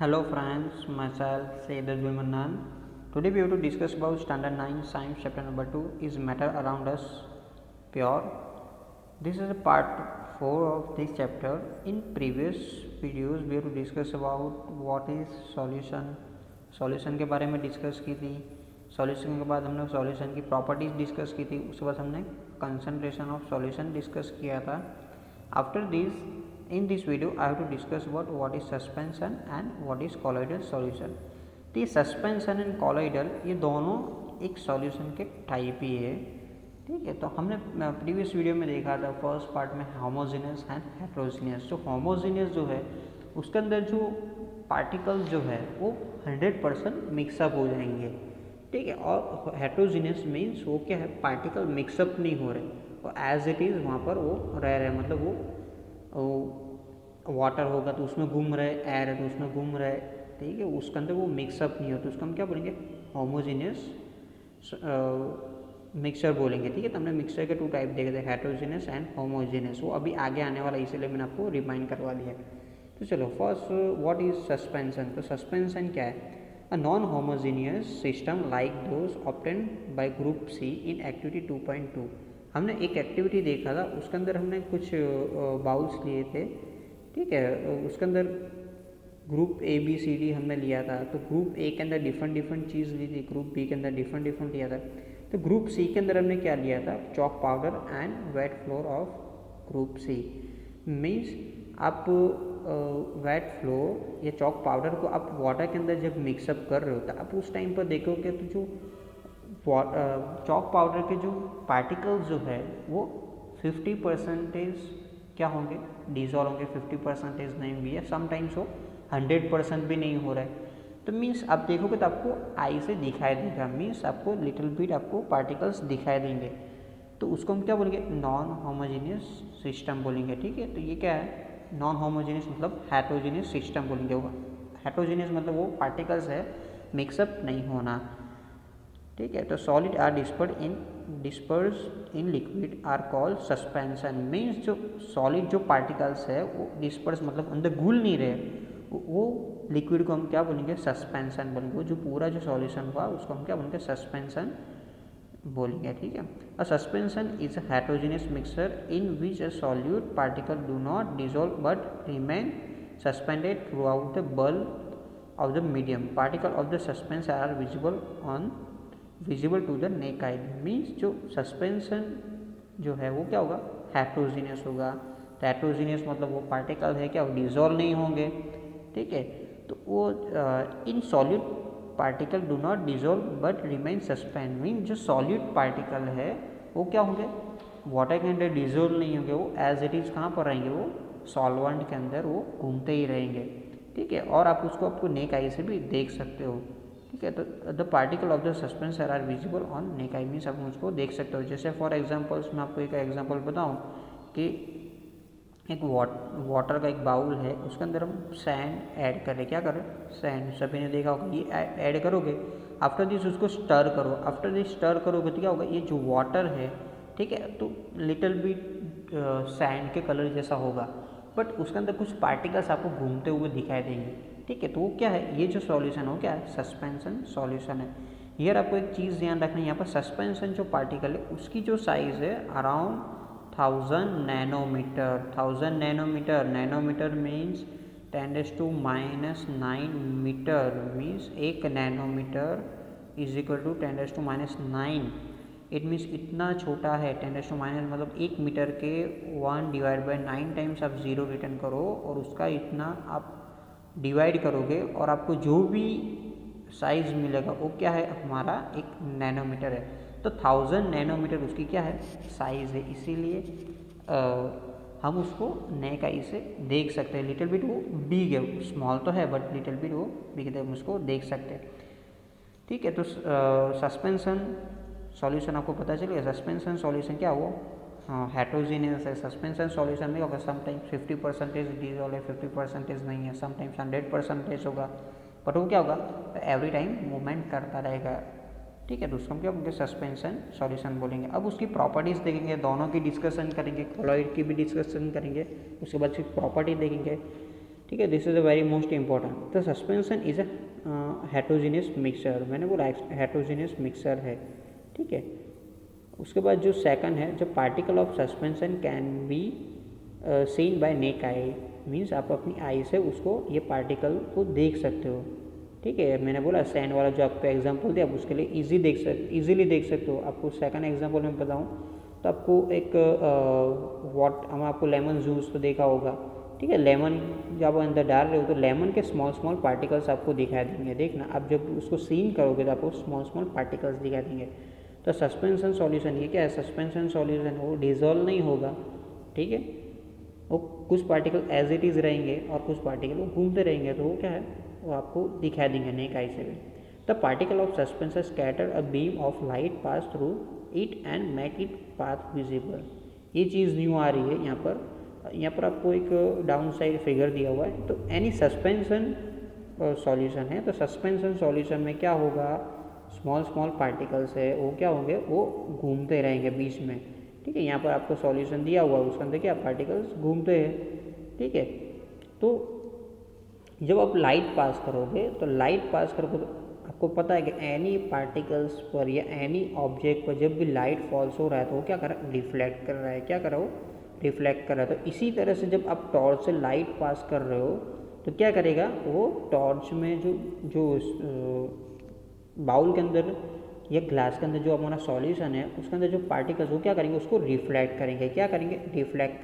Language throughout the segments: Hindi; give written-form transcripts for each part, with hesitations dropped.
Hello friends, myself Sayyid Azmi Mannan. Today we have to discuss about Standard 9 Science chapter number 2 is matter around us pure. This is a part 4 of this chapter. In previous videos we have to discuss about what is solution. Solution के बारे में डिस्कस की थी. सॉल्यूशन के बाद हमने सॉल्यूशन की प्रॉपर्टीज़ डिस्कस की थी. उसके बाद हमने कंसंट्रेशन ऑफ सॉल्यूशन डिस्कस किया था. After this in this video I have to discuss about what is suspension and what is colloidal solution. तो ये सस्पेंशन एंड कॉलोइडल ये दोनों एक सॉल्यूशन के टाइप ही है. ठीक है, तो हमने प्रीवियस वीडियो में देखा था फर्स्ट पार्ट में होमोजेनियस एंड हेट्रोजीनियस. जो होमोजेनियस जो है उसके अंदर जो पार्टिकल्स जो है वो 100% मिक्सअप हो जाएंगे. ठीक है, और हेट्रोजीनियस मीन्स वो क्या है, पार्टिकल मिक्सअप नहीं हो रहे, वो एज इट इज़ वहाँ पर वो रह रहे, मतलब वो वाटर होगा तो उसमें घूम रहे, एयर है तो उसमें घूम रहे. ठीक है, उसके अंदर वो मिक्सअप नहीं हो, तो उसको हम क्या बोलेंगे, होमोजीनियस मिक्सचर बोलेंगे. ठीक है, तो हमने मिक्सचर के 2 टाइप देखे थे, हेट्रोजीनियस एंड होमोजीनियस. वो अभी आगे आने वाला, इसीलिए मैंने आपको रिमाइंड करवा दिया. तो चलो फर्स्ट व्हाट इज सस्पेंशन. तो सस्पेंशन क्या है, a non homogeneous system like those obtained by group C in activity 2.2. हमने एक एक्टिविटी देखा था, उसके अंदर हमने कुछ बाउल्स लिए थे. ठीक है, उसके अंदर group A B C D हमने लिया था. तो ग्रुप ए के अंदर डिफरेंट चीज़ ली थी, ग्रुप बी के अंदर डिफरेंट लिया था. तो ग्रुप सी के अंदर हमने क्या लिया था, chalk powder and wheat flour of group C. Means आप वेट फ्लोर या चॉक पाउडर को आप वाटर के अंदर जब मिक्सअप कर रहे हो तो आप उस टाइम पर देखोगे तो जो चॉक पाउडर के जो पार्टिकल्स जो है वो 50% क्या होंगे, डिजॉल्व होंगे, 50% नहीं भी है, समटाइम्स वो 100% भी नहीं हो रहा है. तो मीन्स आप देखोगे तो आपको आई से दिखाई देगा, मीन्स आपको लिटिल बिट आपको पार्टिकल्स दिखाई देंगे. तो उसको हम क्या बोलेंगे, नॉन होमोजीनियस सिस्टम बोलेंगे. ठीक है, तो ये क्या है, नॉन होमोजीनियस मतलब हेट्रोजीनियस सिस्टम बोलेंगे. वो हेट्रोजीनियस मतलब वो पार्टिकल्स है मिक्सअप नहीं होना. ठीक है, तो solid are disperse in liquid are called suspension. Means जो सॉलिड जो पार्टिकल्स है वो डिस्पर्स मतलब अंदर घुल नहीं रहे, वो लिक्विड को हम क्या बोलेंगे, सस्पेंशन बोलेंगे. वो जो पूरा जो सॉल्यूशन हुआ उसको हम क्या बोलेंगे, सस्पेंशन बोलेंगे. ठीक है, a suspension is a heterogeneous mixture in which a solute particle do not dissolve but remain suspended throughout the bulk of the medium. Particle of the suspension are visible to the naked eye. Means जो सस्पेंशन जो है वो क्या होगा, हेट्रोजीनियस होगा. तो हेट्रोजीनियस मतलब वो पार्टिकल है क्या, वो डिजॉल्व नहीं होंगे. ठीक है, तो वो इन solute particle do not dissolve but remain suspend. Mean जो सॉल्यूट पार्टिकल है वो क्या होंगे, वाटर के अंदर डिजॉल्व नहीं होंगे, वो एज इट इज़ कहाँ पर रहेंगे, वो सॉल्वेंट के अंदर वो घूमते ही रहेंगे. ठीक है, और आप उसको आपको नेक आई से भी देख सकते हो. ठीक है, तो the particle of the suspension are visible on naked eye, means आप उसको देख सकते हो. जैसे फॉर एग्जांपल्स मैं आपको एक एग्जांपल बताऊं कि एक वाटर का एक बाउल है, उसके अंदर हम सैंड ऐड कर रहे, क्या कर रहे, सैंड. सभी ने देखा होगा, ये ऐड करोगे, आफ्टर दिस उसको स्टर करो. आफ्टर दिस स्टर करोगे तो क्या होगा, ये जो वाटर है, ठीक है, तो लिटिल बिट सैंड के कलर जैसा होगा, बट उसके अंदर कुछ पार्टिकल्स आपको घूमते हुए दिखाई देंगे. ठीक है, तो वो क्या है, ये जो सॉल्यूशन हो क्या है, सस्पेंशन सॉल्यूशन है. हियर आपको एक चीज़ ध्यान रखना है, यहाँ पर सस्पेंशन जो पार्टिकल है उसकी जो साइज़ है around 1000 nanometre. 1000 nanometre, nanometre means 10⁻⁹ metre. Means 1 nanometre is equal to 10⁻⁹. It means इतना छोटा है. 10⁻⁹ मतलब 1 मीटर के 1/9 टाइम्स आप 0 रिटर्न करो और उसका इतना आप डिवाइड करोगे और आपको जो भी साइज़ मिलेगा वो क्या है, हमारा 1 नैनोमीटर है. तो 1000 नैनोमीटर उसकी क्या है, साइज़ है. इसीलिए हम उसको नेक आई से देख सकते हैं. लिटिल बिट वो बिग है, स्मॉल तो है बट लिटिल बिट वो बिग है, हम उसको देख सकते हैं. ठीक है, तो सस्पेंशन सॉल्यूशन आपको पता चलेगा. सस्पेंशन सॉल्यूशन क्या वो हेट्रोजीनियस है. सस्पेंशन सॉल्यूशन में होगा समटाइम्स 50% डिजॉल्व है, 50% नहीं है, समटाइम्स 100% होगा, बट वो क्या होगा, एवरी टाइम मूवमेंट करता रहेगा. ठीक है, तो उसको हम क्या बोलेंगे, सस्पेंशन सॉल्यूशन बोलेंगे. अब उसकी प्रॉपर्टीज़ देखेंगे, दोनों की डिस्कशन करेंगे, कॉलॉइड की भी डिस्कशन करेंगे, उसके बाद फिर प्रॉपर्टी देखेंगे. ठीक है, this is a very most important. The suspension is a heterogeneous mixture, मैंने बोला हेट्रोजीनियस मिक्सचर है, ठीक है। उसके बाद जो सेकंड है, जो particle of suspension can be seen by naked eye, means आप अपनी आई से उसको ये पार्टिकल को देख सकते हो, ठीक है। मैंने बोला सैंड वाला जो आपको एग्जांपल दिया, आप उसके लिए इजीली देख सकते हो। आपको सेकंड एग्जांपल में बताऊं तो आपको एक हम आपको लेमन जूस तो देखा होगा, ठीक है। लेमन जब आप अंदर डाल रहे हो तो लेमन के स्मॉल स्मॉल पार्टिकल्स आपको दिखाई देंगे, देखना आप जब उसको सीन करोगे तो आपको स्मॉल स्मॉल पार्टिकल्स दिखाई देंगे। तो सस्पेंशन सॉल्यूशन ये क्या है, सस्पेंशन सॉल्यूशन वो डिजोल्व नहीं होगा, ठीक है। वो कुछ पार्टिकल एज इट इज़ रहेंगे और कुछ पार्टिकल वो घूमते रहेंगे, तो वो क्या है, वो आपको दिखाई देंगे नेक आई से भी। The particle of suspension scatter a beam of light pass through it and make it path visible. ये चीज़ न्यू आ रही है यहाँ पर आपको एक डाउन साइड फिगर दिया हुआ है। तो एनी सस्पेंशन सॉल्यूशन है, तो सस्पेंशन सॉल्यूशन में क्या होगा, स्मॉल स्मॉल पार्टिकल्स है वो क्या होंगे, वो घूमते रहेंगे बीच में, ठीक है। यहाँ पर आपको सॉल्यूशन दिया हुआ है, उसके अंदर क्या पार्टिकल्स घूमते हैं, ठीक है। तो जब आप लाइट पास करोगे तो आपको पता है कि एनी पार्टिकल्स पर या एनी ऑब्जेक्ट पर जब भी लाइट फॉल्स हो रहा है तो वो क्या कर रहा है, रिफ्लेक्ट कर रहा है, क्या कर रहा हो, रिफ्लेक्ट कर रहा है। तो इसी तरह से जब आप टॉर्च से लाइट पास कर रहे हो तो क्या करेगा, वो टॉर्च में जो बाउल के अंदर या ग्लास के अंदर जो हमारा सॉल्यूशन है उसके अंदर जो पार्टिकल्स वो क्या करेंगे, उसको रिफ्लेक्ट करेंगे, क्या करेंगे, रिफ्लेक्ट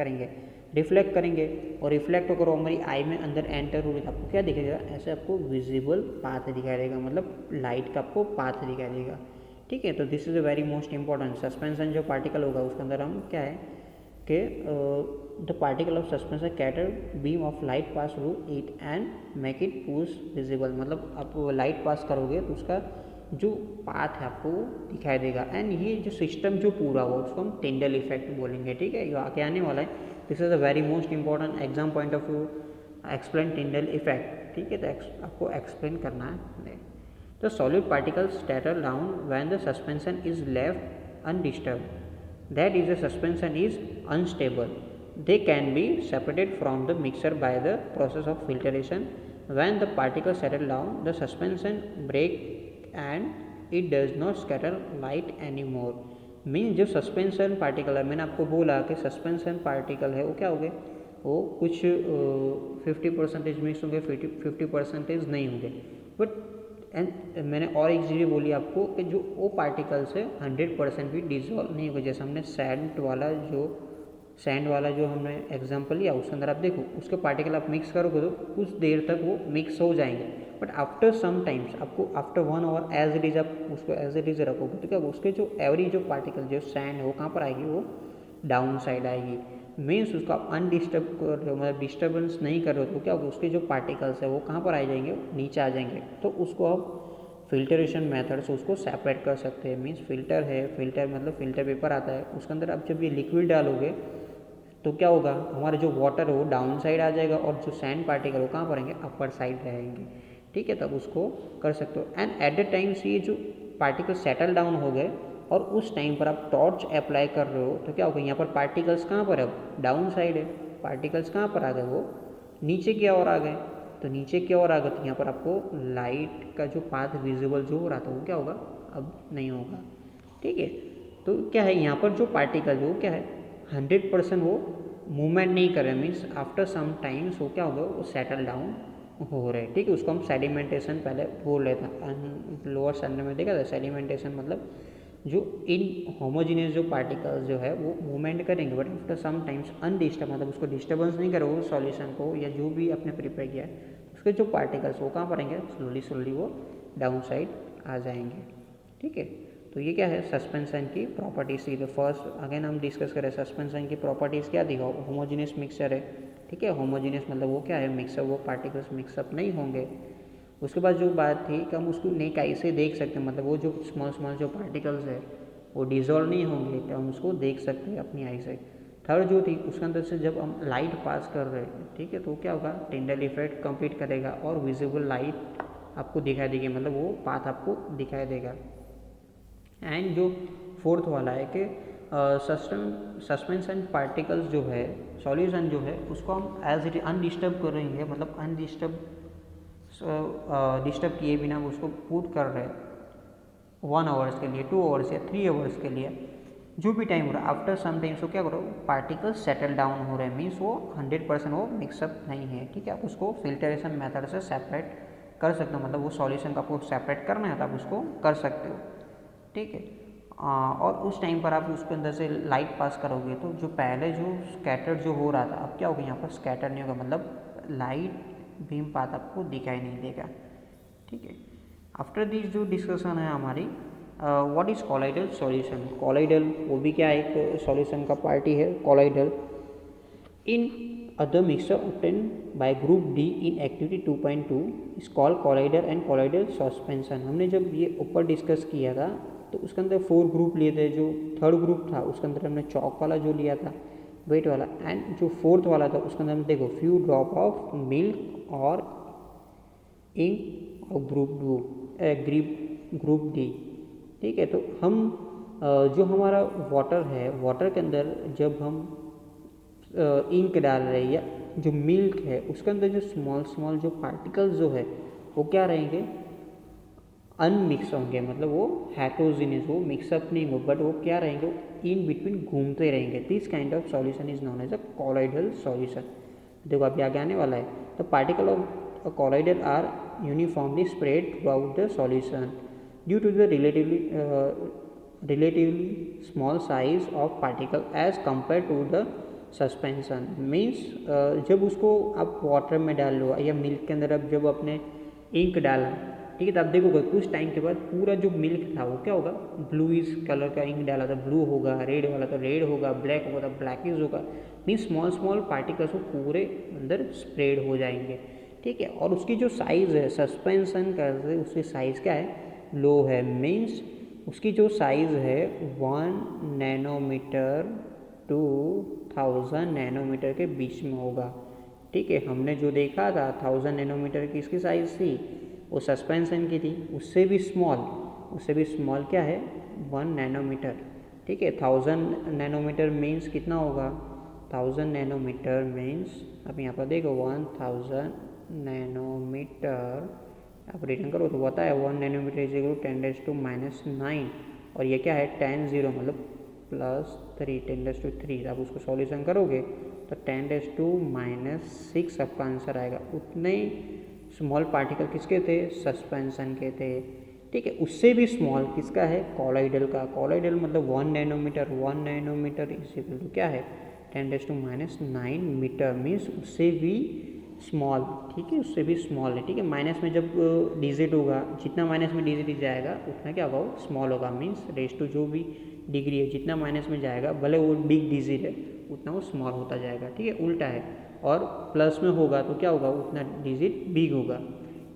करेंगे। और रिफ्लेक्ट होकर हमारी आई में अंदर एंटर हो रही है, आपको क्या दिखेगा, ऐसे आपको विजिबल पाथ दिखाई देगा, मतलब लाइट का आपको पाथ दिखाई देगा, ठीक है। तो this is a very most important. Suspension जो पार्टिकल होगा उसके अंदर हम क्या है कि the particle of suspension scatter beam of light pass through it and make it push visible, मतलब आप लाइट पास करोगे तो उसका जो पाथ है आपको दिखाई देगा। एंड ये जो सिस्टम जो पूरा हुआ उसको हम टिंडल इफेक्ट बोलेंगे, ठीक है। ये आगे आने वाला है, this is a very most important exam point of view, explain Tyndall effect, ठीक है। तो आपको एक्सप्लेन करना है। The solid particles scatter down when the suspension is left undisturbed, that is the suspension is unstable. They can be separated from the mixture by the process of filtration. When the particles settle down, the suspension break and it does not scatter light anymore. Mean जो सस्पेंशन पार्टिकल है, मैंने आपको बोला कि सस्पेंशन पार्टिकल है वो क्या हो गए, वो कुछ 50% मिक्स होंगे, 50% नहीं होंगे। बट एंड मैंने और एक चीज़ बोली आपको कि जो वो पार्टिकल्स है 100% भी डिजॉल्व नहीं होगा। जैसे हमने सैंड वाला जो हमने एग्जांपल लिया उसके अंदर आप देखो उसके पार्टिकल आप मिक्स करोगे तो कुछ देर तक वो मिक्स हो जाएंगे, बट आफ्टर सम टाइम्स आपको after 1 hour as it is आप उसको एज इट इज रखोगे तो क्या उसके जो एवरी जो पार्टिकल जो सैंड है वो कहाँ पर आएगी, वो डाउन साइड आएगी। मीन्स उसको आप अनडिस्टर्ब कर रहे हो, मतलब डिस्टर्बेंस नहीं कर रहे हो तो क्या होगा, उसके जो पार्टिकल्स है वो कहाँ पर आ जाएंगे, नीचे आ जाएंगे। तो उसको आप फिल्टरेशन मेथड से उसको सेपरेट कर सकते हैं। मीन्स फिल्टर है, फिल्टर मतलब फिल्टर पेपर आता है, उसके अंदर आप जब ये लिक्विड डालोगे तो क्या होगा, हमारा जो वाटर है वो डाउन साइड आ जाएगा और जो सैंड पार्टिकल वो कहाँ पर रहेंगे, अपर साइड रहेंगे, ठीक है। तब उसको कर सकते हो। एंड एट द टाइम ये जो पार्टिकल सेटल डाउन हो गए और उस टाइम पर आप टॉर्च अप्लाई कर रहे हो तो क्या होगा, यहाँ पर पार्टिकल्स कहाँ पर है, डाउन साइड है, पार्टिकल्स कहाँ पर आ गए, वो नीचे की ओर आ गए। तो नीचे की ओर आ गए तो यहाँ पर आपको लाइट का जो पाथ विजिबल जो हो रहा था वो क्या होगा, अब नहीं होगा, ठीक है। तो क्या है, यहाँ पर जो पार्टिकल वो क्या है 100% वो मूवमेंट नहीं कर रहे, मीन्स आफ्टर सम टाइम्स वो क्या होगा, वो सेटल डाउन हो रहे, ठीक है। उसको हम सेडिमेंटेशन पहले बोल रहे थे, लोअर स्टैंडर्ड में देखा था। सेडिमेंटेशन मतलब जो इन होमोजीनियस जो पार्टिकल्स जो है वो मूवमेंट करेंगे but after some times undisturbed, मतलब उसको डिस्टर्बेंस नहीं करेगा वो सॉल्यूशन को या जो भी आपने प्रिपेयर किया है, उसके जो पार्टिकल्स वो कहाँ पर आएंगे, स्लोली वो डाउन साइड आ जाएंगे, ठीक है। तो ये क्या है सस्पेंशन की प्रॉपर्टीज थी। तो फर्स्ट अगेन हम डिस्कस करें सस्पेंशन की प्रॉपर्टीज़ क्या दिखाओ, होमोजीनियस मिक्सचर है, ठीक है। होमोजीनियस मतलब वो क्या है, मिक्सअप, वो पार्टिकल्स मिक्सअप नहीं होंगे। उसके बाद जो बात थी कि हम उसको नेक आई से देख सकते हैं, मतलब वो जो स्मॉल जो पार्टिकल्स है वो डिजोल्व नहीं होंगे, तो हम उसको देख सकते हैं अपनी आई से। थर्ड जो थी उसके अंदर से जब हम लाइट पास कर रहे हैं, ठीक है, तो क्या होगा, टिंडल इफेक्ट कंप्लीट करेगा और विजिबल लाइट आपको दिखाई देगी, मतलब वो पाथ आपको दिखाई देगा। एंड जो फोर्थ वाला है कि सस्पेंशन पार्टिकल्स जो है, सॉल्यूशन जो है, उसको हम एज इट अनडिस्टर्ब कर रहे हैं, मतलब डिस्टर्ब किए बिना उसको पुट कर रहे हैं 1 आवर्स के लिए, 2 आवर्स या 3 आवर्स के लिए, जो भी टाइम हो रहा है। आफ्टर सम टाइम, सो क्या करो, पार्टिकल्स सेटल डाउन हो रहे हैं, मीन्स वो 100% वो मिक्सअप नहीं है, ठीक है। आप उसको फिल्टरेशन मेथड से सेपरेट कर सकते हो, मतलब वो सॉल्यूशन का आपको सेपरेट करना है तो आप उसको कर सकते हो, ठीक है। और उस टाइम पर आप उसके अंदर से लाइट पास करोगे तो जो पहले जो स्कैटर जो हो रहा था, अब क्या होगा, यहाँ पर स्कैटर नहीं होगा, मतलब लाइट बीम पाथ आपको दिखाई नहीं देगा, ठीक है। आफ्टर दिस जो डिस्कशन है हमारी, what is colloidal solution. Colloidal वो भी क्या एक सॉल्यूशन का पार्टी है। Colloidal in other mixture obtain by group D in activity 2.2 is called colloid and colloidal suspension. हमने जब ये ऊपर डिस्कस किया था तो उसके अंदर 4 ग्रुप लिए थे। जो थर्ड ग्रुप था उसके अंदर हमने चौक वाला जो लिया था, वेट वाला, एंड जो फोर्थ वाला था उसके अंदर हम देखो फ्यू ड्रॉप ऑफ मिल्क और इंक और ग्रुप डी, ठीक है। तो हम जो हमारा वाटर है, वाटर के अंदर जब हम इंक डाल रहे हैं या जो मिल्क है उसके अंदर जो स्मॉल स्मॉल जो पार्टिकल्स जो है वो क्या रहेंगे, अनमिक्स होंगे, मतलब वो हेट्रोजीनियस, वो मिक्सअप नहीं हो, बट वो क्या रहेंगे, इन बिटवीन घूमते रहेंगे। This kind of solution is known as a colloidal solution. देखो अभी आगे आने वाला है। The particle of a colloidal are uniformly spread throughout the solution due to the relatively small size of particle as compared to the suspension. Means जब उसको आप वाटर में डाल लो या मिल्क के अंदर अब जब आपने इंक डाला, ठीक है, तो आप देखोगे कुछ टाइम के बाद पूरा जो मिल्क था वो क्या होगा, ब्लूइश कलर का इंक डाला था ब्लू होगा, रेड वाला तो रेड होगा, ब्लैक होगा तो ब्लैकिश होगा। मीन्स स्मॉल स्मॉल पार्टिकल्स वो पूरे अंदर स्प्रेड हो जाएंगे, ठीक है। और उसकी जो साइज़ है सस्पेंशन करते उसकी साइज़ क्या है, लो है। मीन्स उसकी जो साइज़ है 1 नैनोमीटर टू 1000 नैनोमीटर के बीच में होगा, ठीक है। हमने जो देखा था 1000 नैनोमीटर की इसकी साइज़ थी, वो सस्पेंशन की थी। उससे भी स्मॉल क्या है, 1 नैनोमीटर, ठीक है। 1000 नैनोमीटर मीन्स कितना होगा, 1000 नैनोमीटर मीन्स अब यहाँ पर देखो 1000 नैनोमीटर आप रिटर्न करो तो पता है 1 नैनोमीटर इज इक्वल टू 10⁻⁹ और ये क्या है 10 मतलब +3 10⁻³ आप उसको सॉल्यूशन करोगे तो 10⁻⁻6 आपका आंसर आएगा। उतने स्मॉल पार्टिकल किसके थे, सस्पेंशन के थे, ठीक है। उससे भी स्मॉल किसका है, कॉलाइडल का। कॉलाइडल मतलब 1 nanometer, 1 nanometre is equal to क्या है 10⁻⁹ मीटर, मीन्स उससे भी स्मॉल, ठीक है, उससे भी स्मॉल है, ठीक है। माइनस में जब डिजिट होगा, जितना माइनस में डिजिट जाएगा उतना क्या होगा, स्मॉल होगा। मीन्स रेस टू जो भी डिग्री है जितना माइनस में जाएगा, भले वो बिग डिजिट है उतना वो स्मॉल होता जाएगा, ठीक है, उल्टा है। और प्लस में होगा तो क्या होगा, उतना डिजिट बिग होगा,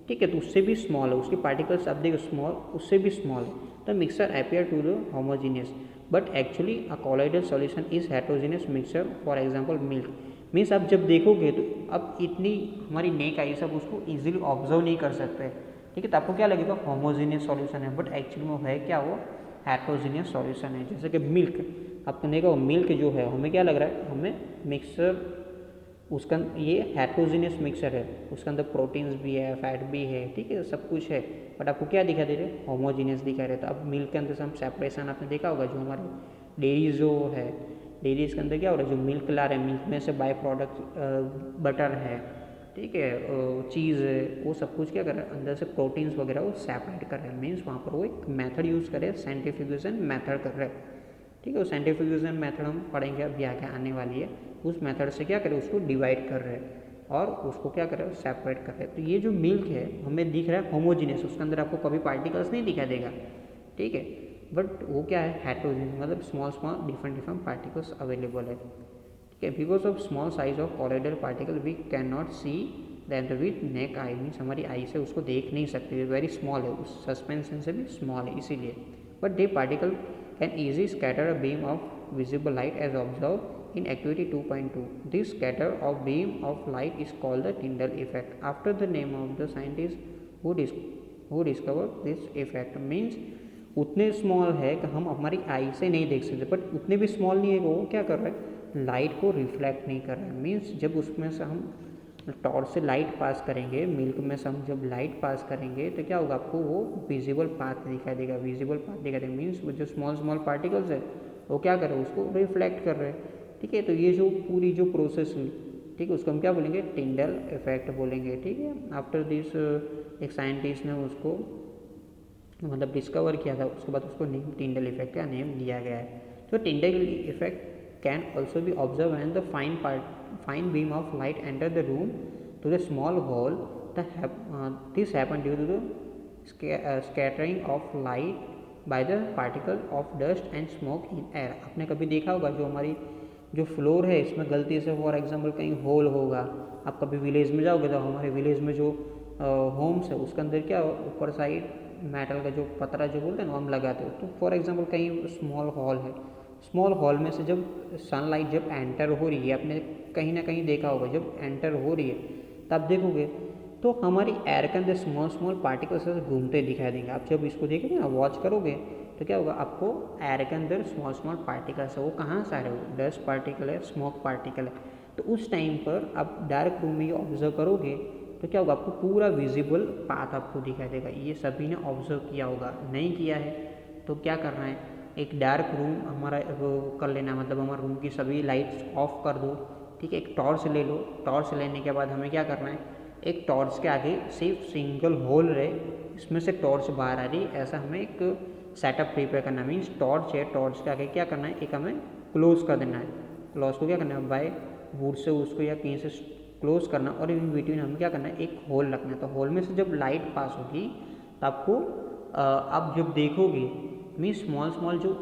ठीक है। तो उससे भी स्मॉल है, उसके पार्टिकल्स आप देखो स्मॉल, उससे भी स्मॉल है। The mixture appear to the homogeneous but actually a colloidal solution is heterogeneous mixture, for example milk. मीन्स आप जब देखोगे तो अब इतनी हमारी नेक आई सब उसको इजीली ऑब्जर्व नहीं कर सकते, ठीक है। तो आपको क्या लगेगा होमोजीनियस सॉल्यूशन है, बट एक्चुअली में है क्या, वो हेट्रोजीनियस सॉल्यूशन है। जैसे कि मिल्क, आपको देखो मिल्क जो है हमें क्या लग रहा है, हमें मिक्सर उसका ये हेट्रोजीनियस मिक्सर है, उसके अंदर प्रोटीन्स भी है, फैट भी है, ठीक है, सब कुछ है, बट आपको क्या दिखा दे रहे, होमोजीनियस दिखा रहे। तो अब मिल्क के अंदर से हम सेपरेशन आपने देखा होगा, जो हमारे डेयरीज जो है, डेयरीज के अंदर क्या हो रहा है, जो मिल्क ला रहे हैं मिल्क में से बाय प्रोडक्ट बटर है, ठीक है, चीज़ है, वो सब कुछ क्या कर रहा है, अंदर से प्रोटीन्स वगैरह वो सेपरेट कर रहे हैं। मीन्स वहाँ पर वो एक मेथड यूज़ कर रहे हैं, सेंट्रीफ्यूगेशन मेथड कर रहे हैं, ठीक है। वो सेंट्रीफ्यूगेशन मेथड हम पढ़ेंगे, अभी आगे आने वाली है। उस मेथड से क्या करें, उसको डिवाइड कर रहे हैं और उसको क्या कर रहे हैं, सेपरेट कर रहे हैं। तो ये जो मिल्क है हमें दिख रहा है होमोजीनियस, उसके अंदर आपको कभी पार्टिकल्स नहीं दिखा देगा, ठीक है, बट वो क्या है हेट्रोजीनियस, मतलब small small different particles available है, ठीक है। Because of small size of colloidal particle we can not see that with naked eye, means हमारी आई से उसको देख नहीं सकते, वेरी स्मॉल है, उस सस्पेंशन से भी स्मॉल है इसीलिए। But they particle can easily scatter a beam of visible light as observed in activity 2.2. This scatter of beam of light is called the Tyndall effect, after the name of the scientist who discovered this effect. Means उतने स्मॉल है कि हम हमारी आई से नहीं देख सकते, बट उतने भी स्मॉल नहीं है कि वो क्या कर रहा है, लाइट को रिफ्लेक्ट नहीं कर रहा है। मीन्स जब उसमें से हम टॉर्च से लाइट पास करेंगे, मिल्क में से हम जब लाइट पास करेंगे तो क्या होगा, आपको वो विजिबल पाथ दिखाई देगा। विजिबल पाथ दिखाई देगा मीन्स वो जो स्मॉल स्मॉल पार्टिकल्स है वो क्या कर रहे हैं, उसको रिफ्लेक्ट कर रहे हैं। ठीक है, तो ये जो पूरी जो प्रोसेस हुई, ठीक है, उसको हम क्या बोलेंगे, टिंडल इफेक्ट बोलेंगे। ठीक है, आफ्टर दिस एक साइंटिस्ट ने उसको मतलब डिस्कवर किया था, उसके बाद उसको नेम टिंडल इफेक्ट का नेम दिया गया है। तो Tyndall effect can also be observe when the fine beam of light enter the room through the small hole. This happen due to the scattering of light by the particle of dust and smoke in air. आपने कभी देखा होगा जो हमारी जो फ्लोर है इसमें गलती से फॉर एग्जांपल कहीं होल होगा, आप कभी विलेज में जाओगे तो हमारे विलेज में जो होम्स है उसके अंदर क्या ऊपर साइड मेटल का जो पतरा जो बोलते हैं ना हम लगाते हो। तो फॉर एग्जांपल कहीं स्मॉल हॉल है, स्मॉल हॉल में से जब सनलाइट जब एंटर हो रही है, आपने कहीं ना कहीं देखा होगा जब एंटर हो रही है तब देखोगे तो हमारी एयर के अंदर स्मॉल स्मॉल पार्टिकल्स घूमते दिखाई देंगे। आप जब इसको देखोगे ना, वॉच करोगे तो क्या होगा, आपको एयर के अंदर स्मॉल स्मॉल पार्टिकल्स है, वो कहाँ से आ रहे हो, डस्ट पार्टिकल है, स्मोक पार्टिकल है। तो उस टाइम पर आप डार्क रूम में ऑब्जर्व करोगे तो क्या होगा, आपको पूरा विजिबल पाथ आपको दिखाई देगा। ये सभी ने ऑब्जर्व किया होगा, नहीं किया है तो क्या करना है, एक डार्क रूम हमारा वो कर लेना, मतलब हमारे रूम की सभी लाइट्स ऑफ कर दो। ठीक है, एक टॉर्च ले लो, टॉर्च लेने के बाद हमें क्या करना है, एक टॉर्च के आगे सिर्फ सिंगल होल रहे, इसमें से टॉर्च बाहर आ रही, ऐसा हमें एक सेटअप प्रिपेयर करना है। मीन्स टॉर्च है, टॉर्च के आगे क्या करना है, एक हमें क्लोज कर देना है। क्लोज को क्या करना है, बाय वुड से उसको या कहीं से क्लोज करना, और इन बिटवीन हमें क्या करना है, एक होल रखना है। तो होल में से जब लाइट पास होगी तो आपको आप जब देखोगे मीन्स स्मॉल स्मॉल जो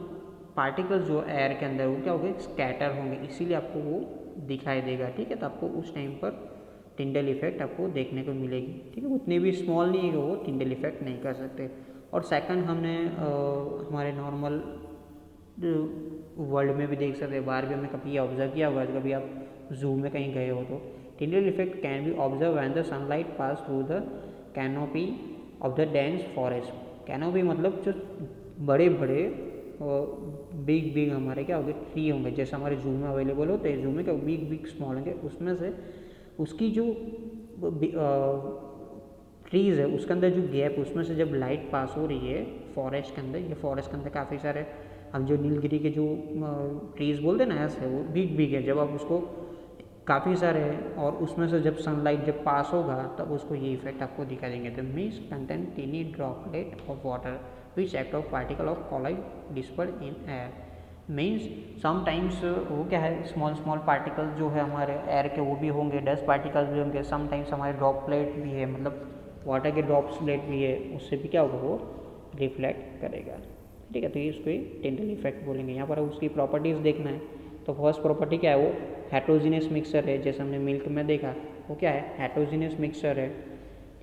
पार्टिकल्स जो एयर के अंदर वो क्या होंगे, स्कैटर होंगे, इसीलिए आपको वो दिखाई देगा। ठीक है, तो आपको उस टाइम पर टिंडल इफेक्ट आपको देखने को मिलेगी। ठीक है, उतने भी स्मॉल नहीं है वो टिंडल इफेक्ट नहीं कर सकते। और सेकंड हमने हमारे नॉर्मल वर्ल्ड में भी देख सकते हैं, बाहर भी हमने कभी ऑब्जर्व किया होगा, कभी आप जू में कहीं गए हो तो Tyndall effect can be observe when the sunlight pass through the canopy of the dense forest. Canopy मतलब जो बड़े बड़े बिग बिग हमारे क्या होंगे, ट्री होंगे, जैसे हमारे जू में अवेलेबल होते हैं, जू में क्या बिग बिग स्मॉल होंगे, उसमें से उसकी जो ट्रीज़ है उसके अंदर जो गैप, उसमें से जब लाइट पास हो रही है फॉरेस्ट के अंदर, ये फॉरेस्ट के अंदर काफ़ी सारे हम जो नीलगिरी के जो ट्रीज़ बोलते हैं ना ऐसे, वो बिग बिग है, जब आप उसको काफ़ी सारे हैं और उसमें से जब सनलाइट जब पास होगा तब उसको ये इफेक्ट आपको दिखा देंगे। The means content tiny droplet of water which act of particle of colloid dispersed in air. Means sometimes वो क्या है, स्मॉल स्मॉल पार्टिकल जो है हमारे एयर के वो भी होंगे, डस्ट पार्टिकल्स भी होंगे, समटाइम्स हमारे ड्रॉपलेट भी है, मतलब वाटर के ड्रॉप्सलेट भी है, उससे भी क्या होगा, वो रिफ्लेक्ट करेगा। ठीक है, तो ये उसको टिंडल इफेक्ट बोलेंगे। यहाँ पर उसकी प्रॉपर्टीज़ देखना है, तो फर्स्ट प्रॉपर्टी क्या है, वो हेट्रोजीनियस मिक्सचर है, जैसे हमने मिल्क में देखा वो क्या है, हेट्रोजीनियस मिक्सचर है।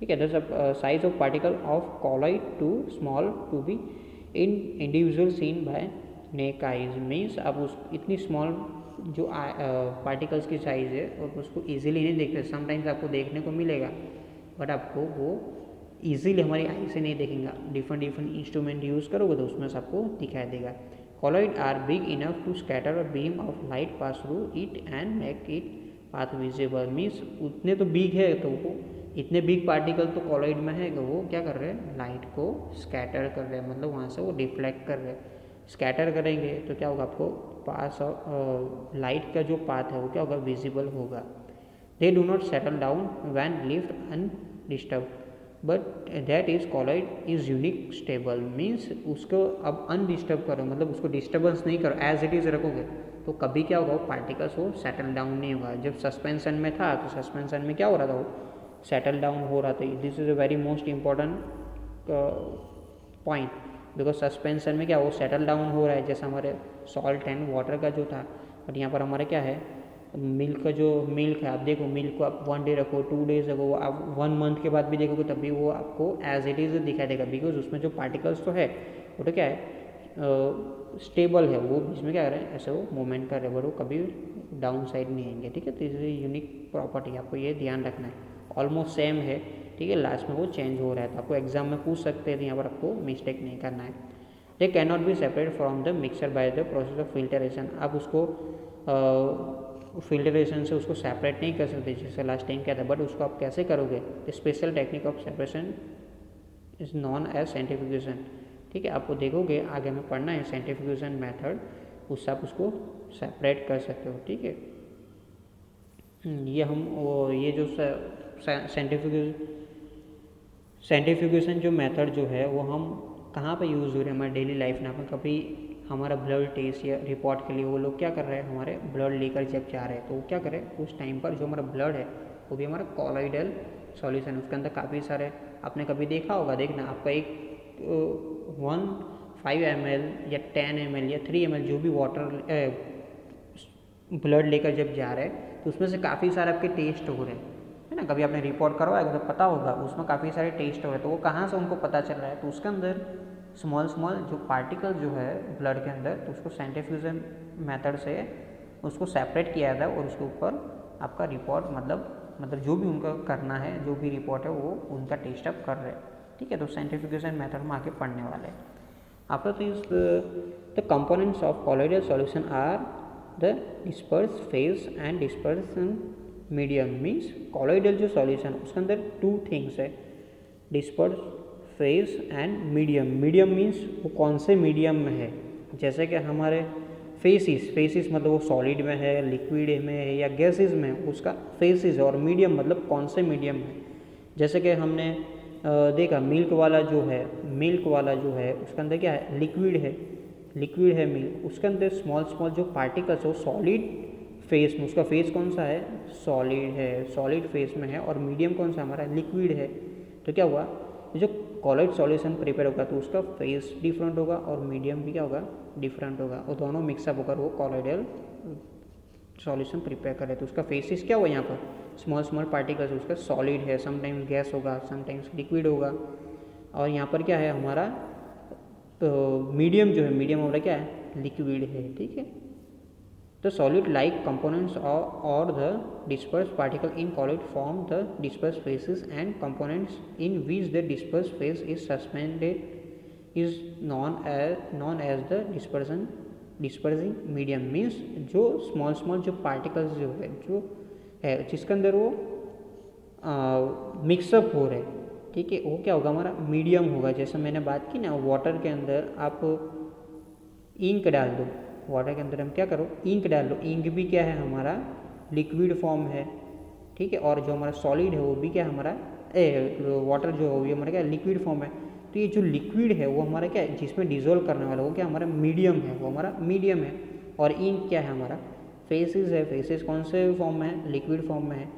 ठीक है, the size of particle of colloid too small to be in individual seen by naked eyes. Means आप उस इतनी स्मॉल जो पार्टिकल्स की साइज़ है और उसको ईजिली नहीं देखते, समटाइम्स आपको देखने को मिलेगा बट आपको वो ईजिली हमारी आई से नहीं देखेंगे। डिफरेंट डिफरेंट इंस्ट्रूमेंट यूज़ करोगे तो उसमें से आपको दिखाई देगा। Colloid are big enough to scatter a beam of light pass through it and make it path visible. Means उतने तो बिग है, तो वो इतने बिग पार्टिकल तो कॉलॉइड में है कि वो क्या कर रहे हैं, लाइट को स्कैटर कर रहे हैं, मतलब वहाँ से वो डिफ्लेक्ट कर रहे हैं। स्कैटर करेंगे तो क्या होगा, आपको पास लाइट का जो पाथ है वो क्या होगा, विजिबल होगा। They do not settle down when left undisturbed but that is colloid is unique stable. Means उसको अब अनडिस्टर्ब करो, मतलब उसको डिस्टर्बेंस नहीं करो, एज इट इज़ रखोगे तो कभी क्या होगा, वो पार्टिकल्स वो सेटल डाउन नहीं होगा। जब सस्पेंशन में था तो सस्पेंशन में क्या हो रहा था, वो सेटल डाउन हो रहा था। This is a very most important point, because suspension में क्या वो सेटल डाउन हो रहा है, जैसे हमारे सॉल्ट एंड वाटर का जो था, बट यहाँ पर हमारा क्या है, मिल्क का जो मिल्क है, आप देखो मिल्क को आप 1 डे रखो, 2 डेज रखो, आप 1 मंथ के बाद भी देखोगे तब भी वो आपको एज इट इज़ दिखाई देगा, बिकॉज उसमें जो पार्टिकल्स तो है वो तो क्या है, स्टेबल है, वो इसमें क्या कर रहे हैं, ऐसे वो मूवमेंट कर रहे हैं, बट वो कभी डाउन साइड नहीं आएंगे। ठीक है, तो इसे यूनिक प्रॉपर्टी आपको ये ध्यान रखना है। ऑलमोस्ट सेम है, ठीक है, लास्ट में वो चेंज हो रहा है, तो आपको एग्जाम में पूछ सकते हैं, तो यहाँ पर आपको मिस्टेक नहीं करना है। They can not be separate from the mixer by the process of filtration. आप उसको फिल्टरेशन से उसको सेपरेट नहीं कर सकते जैसे लास्ट टाइम क्या था, बट उसको आप कैसे करोगे, special technique of separation is known as centrifugation. ठीक है, आपको देखोगे आगे हमें पढ़ना है सेंट्रीफ्यूगेशन मेथड, उससे आप उसको सेपरेट कर सकते हो। ठीक है, ये हम वो ये जो सेंट्रीफ्यूगेशन जो मेथड जो है वो हम कहाँ पे यूज़ हो रहे हैं हमारे डेली लाइफ में। अपन कभी हमारा ब्लड टेस्ट या रिपोर्ट के लिए वो लोग क्या कर रहे हैं, हमारे ब्लड लेकर जब जा रहे हैं तो वो क्या करें, उस टाइम पर जो हमारा ब्लड है वो भी हमारा कॉलॉइडल सॉल्यूशन, उसके अंदर काफ़ी सारे आपने कभी देखा होगा, देखना आपका एक 5 ml या 10 ml या 3 ml जो भी वाटर ब्लड लेकर जब जा रहे हैं तो उसमें से काफ़ी सारे आपके टेस्ट हो रहे हैं, है ना। कभी आपने रिपोर्ट करवाएगा तो पता होगा उसमें काफ़ी सारे टेस्ट हो रहे हैं, तो वो कहाँ से उनको पता चल रहा है, तो उसके अंदर स्मॉल स्मॉल जो पार्टिकल जो है ब्लड के अंदर, तो उसको सेंट्रीफ्यूजन मेथड से उसको सेपरेट किया जाता है और उसके ऊपर आपका रिपोर्ट मतलब जो भी उनका करना है, जो भी रिपोर्ट है वो उनका टेस्ट आप कर रहे हैं। ठीक है, तो सेंट्रीफ्यूगेशन मेथड में आके पढ़ने वाले हैं। After this the components of colloidal solution are the disperse phase and dispersion medium. Means colloidal जो सॉल्यूशन उसके अंदर 2 थिंग्स है, disperse phase and medium. Medium means वो कौन से मीडियम में है, जैसे कि हमारे फेसिस मतलब वो सॉलिड में है, लिक्विड में है या गैसेस में, उसका फेसिस है, और मीडियम मतलब कौन से मीडियम है। जैसे कि हमने देखा मिल्क वाला जो है उसके अंदर क्या है, लिक्विड है मिल्क, उसके अंदर स्मॉल जो पार्टिकल्स है वो सॉलिड फेस में, उसका फेस कौन सा है, सॉलिड फेस में है, और मीडियम कौन सा हमारा लिक्विड है। तो क्या हुआ, जो कॉलॉइड सॉल्यूशन प्रिपेयर होगा तो उसका फेस डिफरेंट होगा और मीडियम भी क्या होगा, डिफरेंट होगा, और दोनों मिक्सअप होकर वो कॉलॉइडल सॉल्यूशन प्रिपेयर करे। तो उसका फेसिस क्या हुआ, यहाँ पर स्मॉल पार्टिकल्स, उसका सॉलिड है, समटाइम्स गैस होगा, समटाइम्स लिक्विड होगा, और यहाँ पर क्या है हमारा मीडियम जो है, मीडियम हमारा क्या है, लिक्विड है। ठीक है, the solid like components or the dispersed particle in colloid form the dispersed phases, and components in which the dispersed phase is suspended is known as the dispersing medium। means जो small जो particles जो है जिसके अंदर वो मिक्सअप हो रहे, ठीक है, वो क्या होगा, हमारा मीडियम होगा। जैसे मैंने बात की ना, वाटर के अंदर आप इंक डाल दो, वाटर के अंदर हम क्या करो, इंक डाल लो, इंक भी क्या है हमारा लिक्विड फॉर्म है। ठीक है, और जो हमारा सॉलिड है वो भी क्या है हमारा वाटर जो है वो हमारा क्या लिक्विड फॉर्म है। तो ये जो लिक्विड है वो हमारा क्या है, जिसमें डिजोल्व करने वाला वो क्या हमारा मीडियम है, वो हमारा मीडियम है। और इंक क्या है हमारा फेसिस है, फेसिस कौन से फॉर्म में है, लिक्विड फॉर्म में है।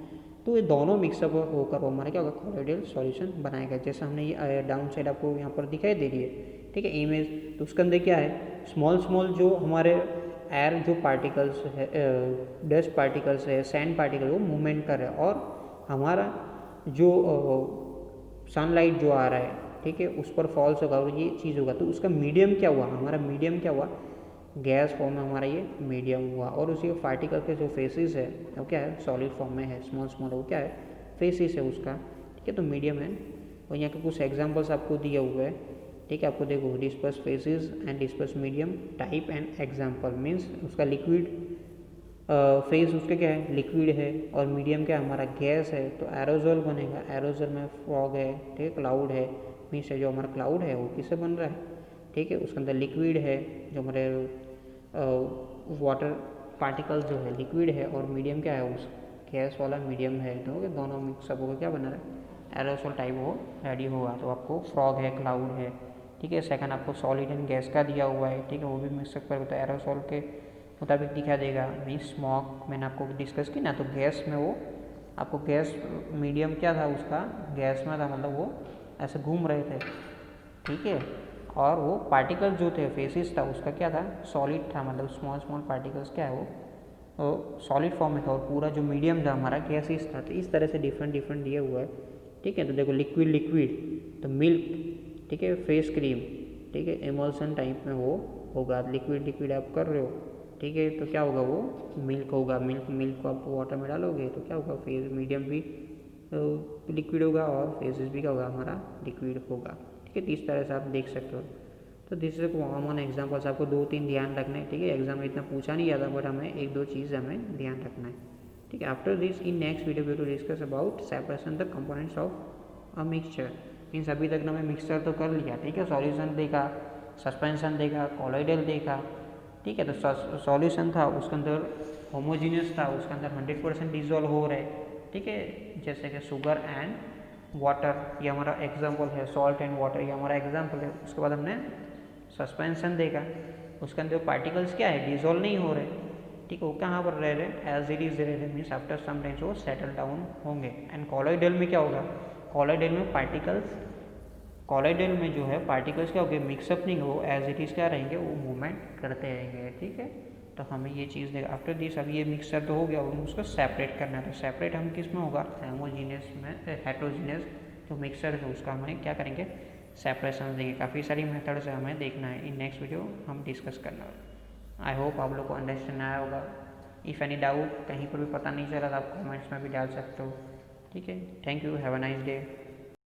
तो ये दोनों मिक्सअप होकर वो हमारा क्या होगा, कॉलॉइडल सॉल्यूशन बनाएगा। जैसे हमने ये डाउन साइड आपको यहाँ पर दिखाई दे रही है, ठीक है, इमेज, तो उसके अंदर क्या है, स्मॉल जो हमारे एयर जो पार्टिकल्स है, डस्ट पार्टिकल्स है, सैंड पार्टिकल, वो मूवमेंट कर रहे हैं, और हमारा जो सनलाइट जो आ रहा है, ठीक है, उस पर फॉल्स होगा और ये चीज़ होगा। तो उसका मीडियम क्या हुआ, हमारा मीडियम क्या हुआ, गैस फॉर्म में हमारा ये मीडियम हुआ। और उसी पार्टिकल के जो फेसिस है वो क्या है, सॉलिड फॉर्म में है, स्मॉल वो क्या है, फेसिस है उसका। ठीक है, तो मीडियम है। और यहाँ के कुछ एग्जाम्पल्स आपको दिए हुए हैं। ठीक है, आपको देखो, disperse faces and disperse medium type and example. Means उसका लिक्विड फेस उसका क्या है, लिक्विड है, और मीडियम क्या है हमारा गैस है, तो एरोजोल बनेगा। एरोजोल में फॉग है, ठीक है, क्लाउड है। मीन्स जो हमारा क्लाउड है वो किससे बन रहा है, ठीक है, उसके अंदर लिक्विड है, जो हमारे वाटर पार्टिकल्स जो है लिक्विड है, और मीडियम क्या है, उस गैस वाला मीडियम है। तो दोनों मिक्सअप होकर क्या बना रहा है, एरोसोल टाइप वो रेडी होगा। तो आपको फ्रॉग है, क्लाउड है, ठीक है। सेकंड आपको सॉलिड एंड गैस का दिया हुआ है, ठीक है, वो भी मिक्सअप कर, तो एरोसोल के मुताबिक दिखा देगा। मीन्स स्मॉक मैंने आपको डिस्कस की ना, तो गैस में वो आपको गैस मीडियम क्या था उसका, गैस में था, मतलब वो ऐसे घूम रहे थे, ठीक है। और वो पार्टिकल जो थे, फेसिस था, उसका क्या था, सॉलिड था, मतलब स्मॉल पार्टिकल्स क्या है वो सॉलिड फॉर्म में था, और पूरा जो मीडियम था हमारा गैसिस था। तो इस तरह से डिफरेंट दिया हुआ है, ठीक है। तो देखो, लिक्विड तो मिल्क, ठीक है, फेस क्रीम, ठीक है, एमल्सन टाइप में वो होगा। लिक्विड आप कर रहे हो, ठीक है, तो क्या होगा, वो मिल्क होगा। मिल्क को आप वाटर में डालोगे तो क्या होगा, फेस मीडियम भी लिक्विड होगा, और फेसिस भी क्या होगा हमारा लिक्विड होगा, ठीक है। तो इस तरह से आप देख सकते हो। तो दिस इज कॉमन एग्जाम्पल्स, आपको 2-3 ध्यान रखना है, ठीक है। एग्जाम में इतना पूछा नहीं जाता, बट हमें 1-2 चीज़ हमें ध्यान रखना है, ठीक है। After this in next video we to discuss about separation the components of a mixture. Means अभी तक हमने मिक्सचर तो कर लिया, ठीक है। सॉल्यूशन देखा, सस्पेंशन देखा, कॉलोइडल देखा, ठीक है। तो सॉल्यूशन था, उसके अंदर होमोजीनियस था, उसके अंदर 100% डिजोल्व हो रहे, ठीक है, जैसे कि शुगर एंड वाटर, ये हमारा एग्जाम्पल है। सॉल्ट एंड वाटर, ये हमारा एग्जाम्पल है। उसके बाद हमने सस्पेंशन देखा, उसके अंदर पार्टिकल्स क्या है, डिजोल्व नहीं हो रहे, ठीक है, वो कहाँ पर रह रहे, एज इट इज रह रहे, मीन्स आफ्टर सम टाइम्स वो सेटल डाउन होंगे। एंड कॉलोइडल में क्या होगा, कॉलोइडल में पार्टिकल्स, कॉलोइडल में जो है पार्टिकल्स क्या होंगे, मिक्सअप नहीं हो, एज इट इज़ क्या रहेंगे, वो मूवमेंट करते रहेंगे, ठीक है। तो हमें ये चीज़ देगा। आफ्टर दिस अब ये मिक्सचर तो हो गया, और उसको सेपरेट करना है। तो सेपरेट हम किस में होगा, हेमोजीनियस में, हेट्रोजीनियस जो मिक्सचर है उसका हमें क्या करेंगे, सेपरेशन देंगे। काफ़ी सारी मेथड से हमें देखना है, इन नेक्स्ट वीडियो हम डिस्कस करना है। आई होप आप लोग को अंडरस्टैंड आया होगा। इफ़ एनी डाउट कहीं पर भी पता नहीं चला तो आप कमेंट्स में भी डाल सकते हो, ठीक है। Thank you, have a nice day.